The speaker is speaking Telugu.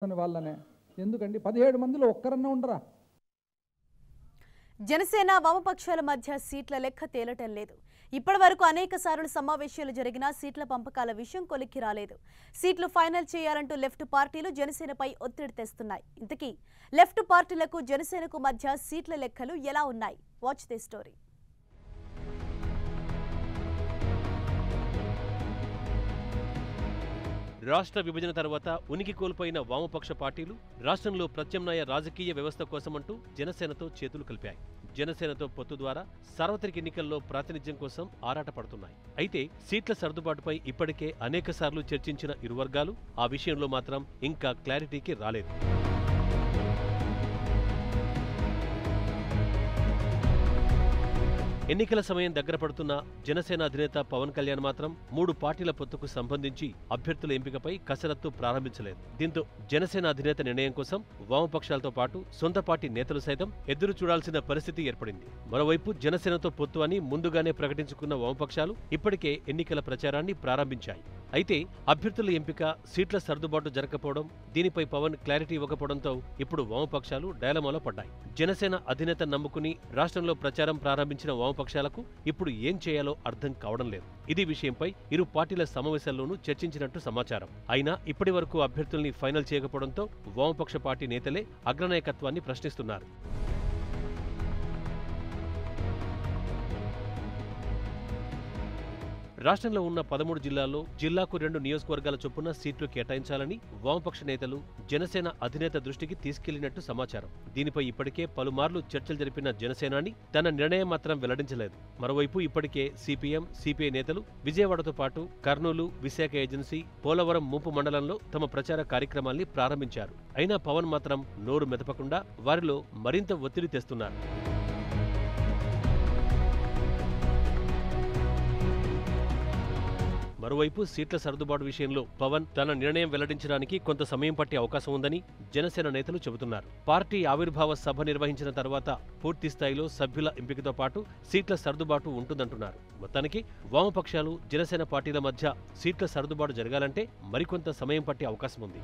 వాళ్ళనే ఎందుకండి 17 మందిలో ఒక్కరన్నా ఉండరా? జనసేన వామపక్షాల మధ్య సీట్ల లెక్క తేలటం లేదు. ఇప్పటివరకు అనేక సార్లు సమావేశాలు జరిగినా సీట్ల పంపకాల విషయం కొలిక్కి రాలేదు. సీట్లు ఫైనల్ చేయాలంటూ లెఫ్ట్ పార్టీలు జనసేనపై ఒత్తిడి తెస్తున్నాయి. ఇంతకీ లెఫ్ట్ పార్టీలకు జనసేనకు మధ్య సీట్ల లెక్కలు ఎలా ఉన్నాయి? Watch the story. రాష్ట్ర విభజన తర్వాత ఉనికి కోల్పోయిన వామపక్ష పార్టీలు రాష్ట్రంలో ప్రత్యామ్నాయ రాజకీయ వ్యవస్థ కోసమంటూ జనసేనతో చేతులు కలిపాయి. జనసేనతో పొత్తు ద్వారా సార్వత్రిక ఎన్నికల్లో ప్రాతినిధ్యం కోసం ఆరాటపడుతున్నాయి. అయితే సీట్ల సర్దుబాటుపై ఇప్పటికే అనేకసార్లు చర్చించిన ఇరు వర్గాలు ఆ విషయంలో మాత్రం ఇంకా క్లారిటీకి రాలేదు. ఎన్నికల సమయం దగ్గర పడుతున్న జనసేన అధినేత పవన్ కళ్యాణ్ మాత్రం 3 పార్టీల పొత్తుకు సంబంధించి అభ్యర్థుల ఎంపికపై కసరత్తు ప్రారంభించలేదు. దీంతో జనసేన అధినేత నిర్ణయం కోసం వామపక్షాలతో పాటు సొంత పార్టీ నేతలు సైతం ఎదురు చూడాల్సిన పరిస్థితి ఏర్పడింది. మరోవైపు జనసేనతో పొత్తు అని ముందుగానే ప్రకటించుకున్న వామపక్షాలు ఇప్పటికే ఎన్నికల ప్రచారాన్ని ప్రారంభించాయి. అయితే అభ్యర్థుల ఎంపిక, సీట్ల సర్దుబాటు జరగకపోవడం, దీనిపై పవన్ క్లారిటీ ఇవ్వకపోవడంతో ఇప్పుడు వామపక్షాలు డైలమాలో పడ్డాయి. జనసేన అధినేత నమ్ముకుని రాష్ట్రంలో ప్రచారం ప్రారంభించిన వామపక్షాలకు ఇప్పుడు ఏం చేయాలో అర్థం కావడం లేదు. ఇది విషయంపై ఇరు పార్టీల సమావేశాల్లోనూ చర్చించినట్టు సమాచారం. అయినా ఇప్పటి వరకు అభ్యర్థుల్ని ఫైనల్ చేయకపోవడంతో వామపక్ష పార్టీ నేతలే అగ్రనాయకత్వాన్ని ప్రశ్నిస్తున్నారు. రాష్ట్రంలో ఉన్న 13 జిల్లాల్లో జిల్లాకు 2 నియోజకవర్గాల చొప్పున సీట్లు కేటాయించాలని వామపక్ష నేతలు జనసేన అధినేత దృష్టికి తీసుకెళ్లినట్టు సమాచారం. దీనిపై ఇప్పటికే పలుమార్లు చర్చలు జరిపిన జనసేనాని తన నిర్ణయం మాత్రం వెల్లడించలేదు. మరోవైపు ఇప్పటికే సిపిఎం, సిపిఐ నేతలు విజయవాడతో పాటు కర్నూలు, విశాఖ ఏజెన్సీ, పోలవరం ముంపు మండలంలో తమ ప్రచార కార్యక్రమాల్ని ప్రారంభించారు. అయినా పవన్ మాత్రం నోరు మెదపకుండా వారిలో మరింత ఒత్తిడి తెస్తున్నారు. మరోవైపు సీట్ల సర్దుబాటు విషయంలో పవన్ తన నిర్ణయం వెల్లడించడానికి కొంత సమయం పట్టే అవకాశం ఉందని జనసేన నేతలు చెబుతున్నారు. పార్టీ ఆవిర్భావ సభ నిర్వహించిన తర్వాత పూర్తి స్థాయిలో సభ్యుల ఎంపికతో పాటు సీట్ల సర్దుబాటు ఉంటుందంటున్నారు. మొత్తానికి వామపక్షాలు, జనసేన పార్టీల మధ్య సీట్ల సర్దుబాటు జరగాలంటే మరికొంత సమయం పట్టే అవకాశం ఉంది.